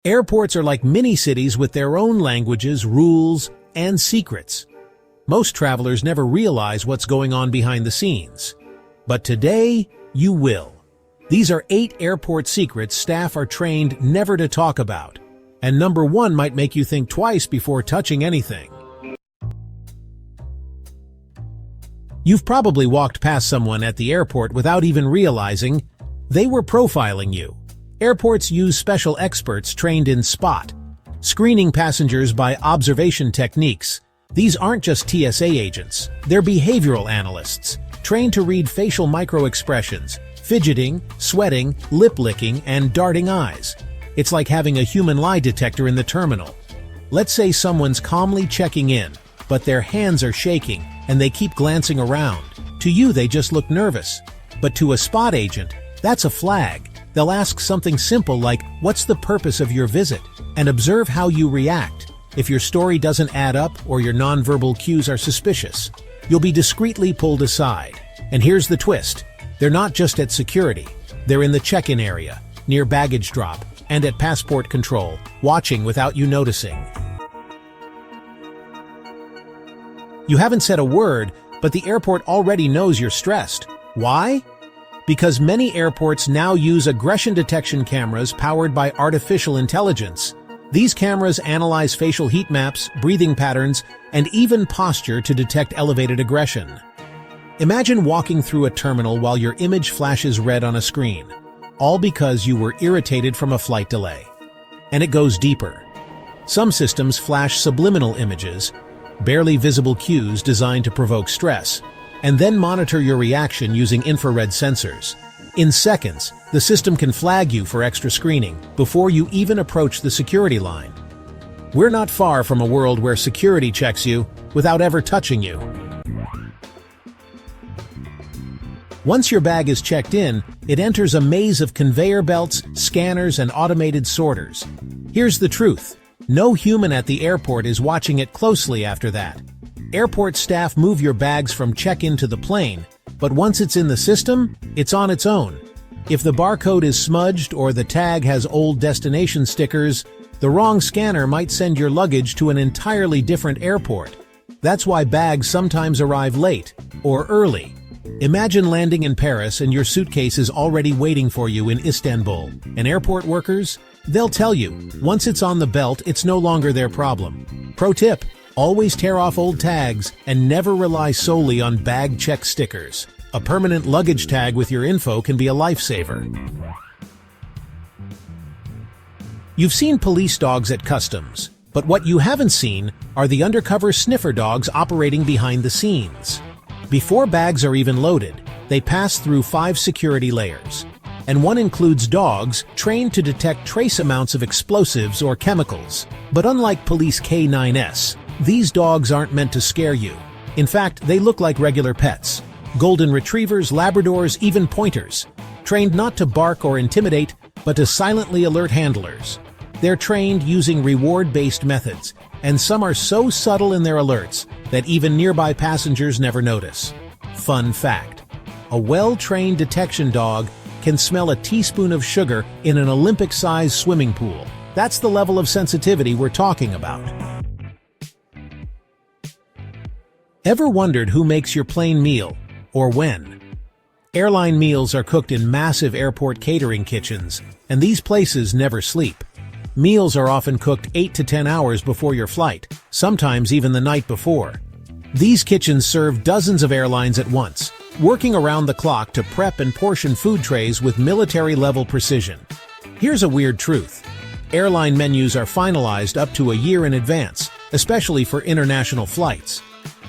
Airports are like mini-cities with their own languages, rules, and secrets. Most travelers never realize what's going on behind the scenes. But today, you will. These are 8 airport secrets staff are trained never to talk about. And number 1 might make you think twice before touching anything. You've probably walked past someone at the airport without even realizing they were profiling you. Airports use special experts trained in SPOT, screening passengers by observation techniques. These aren't just TSA agents, they're behavioral analysts, trained to read facial micro-expressions, fidgeting, sweating, lip-licking, and darting eyes. It's like having a human lie detector in the terminal. Let's say someone's calmly checking in, but their hands are shaking and they keep glancing around. To you, they just look nervous. But to a SPOT agent, that's a flag. They'll ask something simple like, "What's the purpose of your visit?" and observe how you react. If your story doesn't add up or your nonverbal cues are suspicious, you'll be discreetly pulled aside. And here's the twist. They're not just at security. They're in the check-in area, near baggage drop, and at passport control, watching without you noticing. You haven't said a word, but the airport already knows you're stressed. Why? Because many airports now use aggression detection cameras powered by artificial intelligence. These cameras analyze facial heat maps, breathing patterns, and even posture to detect elevated aggression. Imagine walking through a terminal while your image flashes red on a screen, all because you were irritated from a flight delay. And it goes deeper. Some systems flash subliminal images, barely visible cues designed to provoke stress, and then monitor your reaction using infrared sensors. In seconds, the system can flag you for extra screening before you even approach the security line. We're not far from a world where security checks you without ever touching you. Once your bag is checked in, it enters a maze of conveyor belts, scanners, and automated sorters. Here's the truth. No human at the airport is watching it closely after that. Airport staff move your bags from check-in to the plane, but once it's in the system, it's on its own. If the barcode is smudged or the tag has old destination stickers, the wrong scanner might send your luggage to an entirely different airport. That's why bags sometimes arrive late or early. Imagine landing in Paris and your suitcase is already waiting for you in Istanbul. And airport workers? They'll tell you, once it's on the belt, it's no longer their problem. Pro tip: always tear off old tags and never rely solely on bag check stickers. A permanent luggage tag with your info can be a lifesaver. You've seen police dogs at customs, but what you haven't seen are the undercover sniffer dogs operating behind the scenes. Before bags are even loaded, they pass through 5 security layers. And one includes dogs trained to detect trace amounts of explosives or chemicals. But unlike police K9s, these dogs aren't meant to scare you. In fact, they look like regular pets. Golden retrievers, Labradors, even pointers. Trained not to bark or intimidate, but to silently alert handlers. They're trained using reward-based methods, and some are so subtle in their alerts that even nearby passengers never notice. Fun fact: a well-trained detection dog can smell a teaspoon of sugar in an Olympic-sized swimming pool. That's the level of sensitivity we're talking about. Ever wondered who makes your plane meal, or when? Airline meals are cooked in massive airport catering kitchens, and these places never sleep. Meals are often cooked 8 to 10 hours before your flight, sometimes even the night before. These kitchens serve dozens of airlines at once, working around the clock to prep and portion food trays with military-level precision. Here's a weird truth. Airline menus are finalized up to a year in advance, especially for international flights.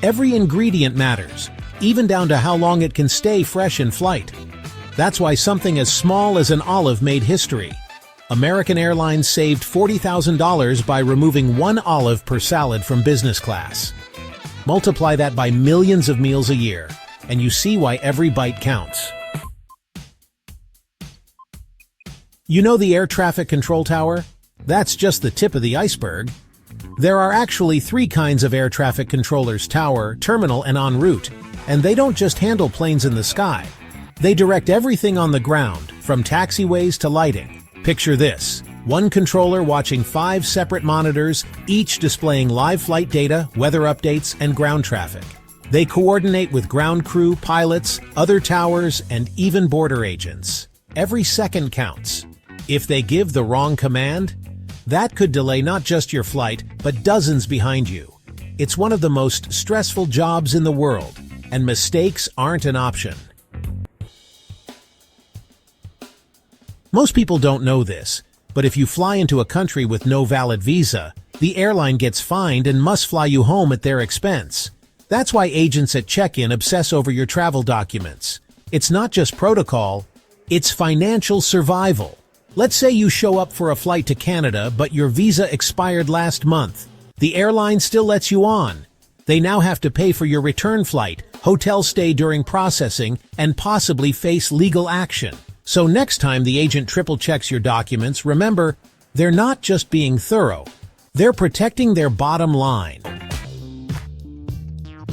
Every ingredient matters, even down to how long it can stay fresh in flight. That's why something as small as an olive made history. American Airlines saved $40,000 by removing 1 olive per salad from business class. Multiply that by millions of meals a year, and you see why every bite counts. You know the air traffic control tower? That's just the tip of the iceberg. There are actually 3 kinds of air traffic controllers: tower, terminal, and en route. And they don't just handle planes in the sky. They direct everything on the ground, from taxiways to lighting. Picture this. One controller watching 5 separate monitors, each displaying live flight data, weather updates, and ground traffic. They coordinate with ground crew, pilots, other towers, and even border agents. Every second counts. If they give the wrong command, that could delay not just your flight, but dozens behind you. It's one of the most stressful jobs in the world, and mistakes aren't an option. Most people don't know this, but if you fly into a country with no valid visa, the airline gets fined and must fly you home at their expense. That's why agents at check-in obsess over your travel documents. It's not just protocol, it's financial survival. Let's say you show up for a flight to Canada, but your visa expired last month. The airline still lets you on. They now have to pay for your return flight, hotel stay during processing, and possibly face legal action. So next time the agent triple checks your documents, remember, they're not just being thorough. They're protecting their bottom line.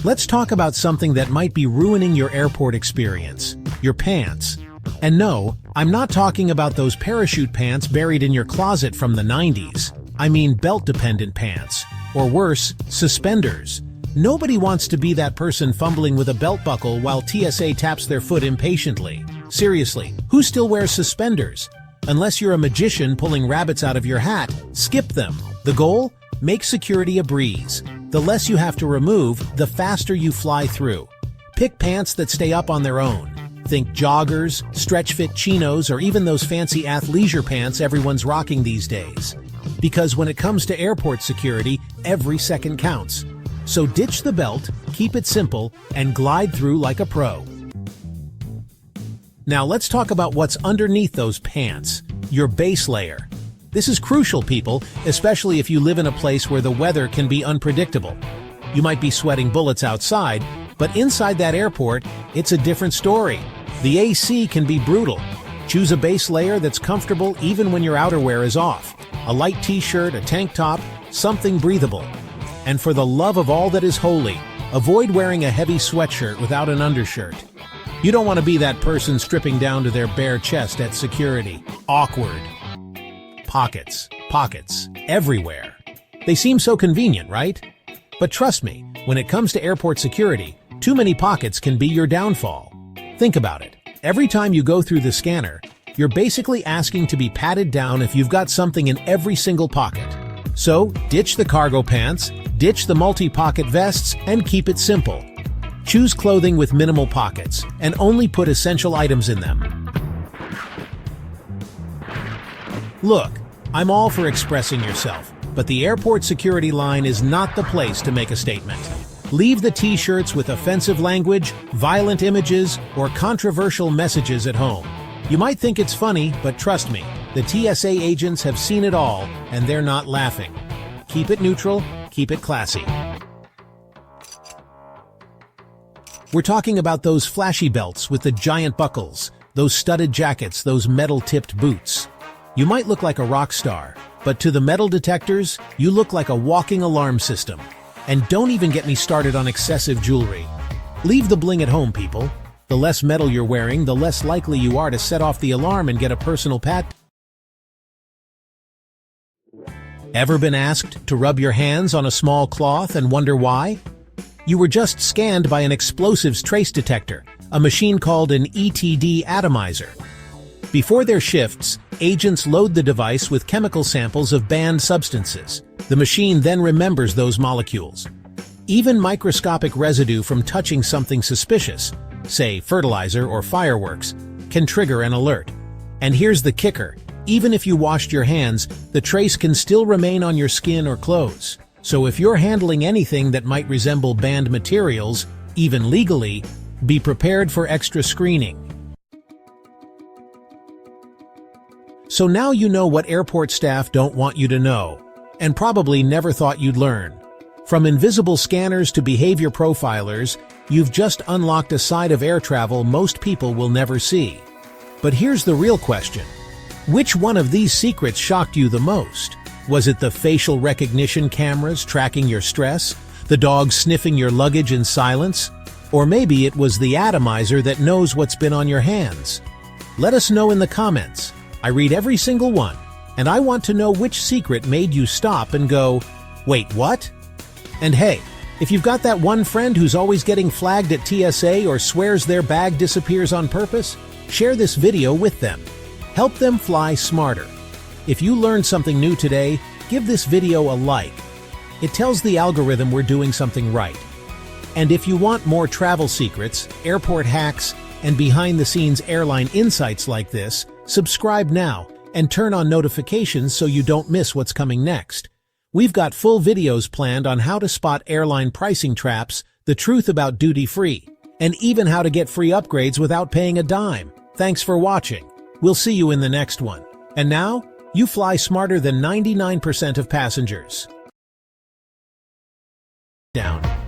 Let's talk about something that might be ruining your airport experience: your pants. And no, I'm not talking about those parachute pants buried in your closet from the 90s. I mean belt-dependent pants. Or worse, suspenders. Nobody wants to be that person fumbling with a belt buckle while TSA taps their foot impatiently. Seriously, who still wears suspenders? Unless you're a magician pulling rabbits out of your hat, skip them. The goal? Make security a breeze. The less you have to remove, the faster you fly through. Pick pants that stay up on their own. Think joggers, stretch-fit chinos, or even those fancy athleisure pants everyone's rocking these days. Because when it comes to airport security, every second counts. So ditch the belt, keep it simple, and glide through like a pro. Now let's talk about what's underneath those pants, your base layer. This is crucial, people, especially if you live in a place where the weather can be unpredictable. You might be sweating bullets outside, but inside that airport, it's a different story. The AC can be brutal. Choose a base layer that's comfortable even when your outerwear is off. A light t-shirt, a tank top, something breathable. And for the love of all that is holy, avoid wearing a heavy sweatshirt without an undershirt. You don't want to be that person stripping down to their bare chest at security. Awkward. Pockets, everywhere. They seem so convenient, right? But trust me, when it comes to airport security, too many pockets can be your downfall. Think about it. Every time you go through the scanner, you're basically asking to be patted down if you've got something in every single pocket. So, ditch the cargo pants, ditch the multi-pocket vests, and keep it simple. Choose clothing with minimal pockets, and only put essential items in them. Look, I'm all for expressing yourself, but the airport security line is not the place to make a statement. Leave the t-shirts with offensive language, violent images, or controversial messages at home. You might think it's funny, but trust me, the TSA agents have seen it all, and they're not laughing. Keep it neutral, keep it classy. We're talking about those flashy belts with the giant buckles, those studded jackets, those metal-tipped boots. You might look like a rock star, but to the metal detectors, you look like a walking alarm system. And don't even get me started on excessive jewelry. Leave the bling at home, people. The less metal you're wearing, the less likely you are to set off the alarm and get a personal pat. Ever been asked to rub your hands on a small cloth and wonder why? You were just scanned by an explosives trace detector, a machine called an ETD atomizer. Before their shifts, agents load the device with chemical samples of banned substances. The machine then remembers those molecules. Even microscopic residue from touching something suspicious, say fertilizer or fireworks, can trigger an alert. And here's the kicker. Even if you washed your hands, the trace can still remain on your skin or clothes. So if you're handling anything that might resemble banned materials, even legally, be prepared for extra screening. So now you know what airport staff don't want you to know, and probably never thought you'd learn. From invisible scanners to behavior profilers, you've just unlocked a side of air travel most people will never see. But here's the real question. Which one of these secrets shocked you the most? Was it the facial recognition cameras tracking your stress? The dog sniffing your luggage in silence? Or maybe it was the atomizer that knows what's been on your hands? Let us know in the comments. I read every single one. And I want to know which secret made you stop and go, "Wait, what?" And hey, if you've got that one friend who's always getting flagged at TSA or swears their bag disappears on purpose, share this video with them. Help them fly smarter. If you learned something new today, give this video a like. It tells the algorithm we're doing something right. And if you want more travel secrets, airport hacks, and behind-the-scenes airline insights like this, subscribe now and turn on notifications so you don't miss what's coming next. We've got full videos planned on how to spot airline pricing traps, the truth about duty-free, and even how to get free upgrades without paying a dime. Thanks for watching. We'll see you in the next one. And now, you fly smarter than 99% of passengers. Down.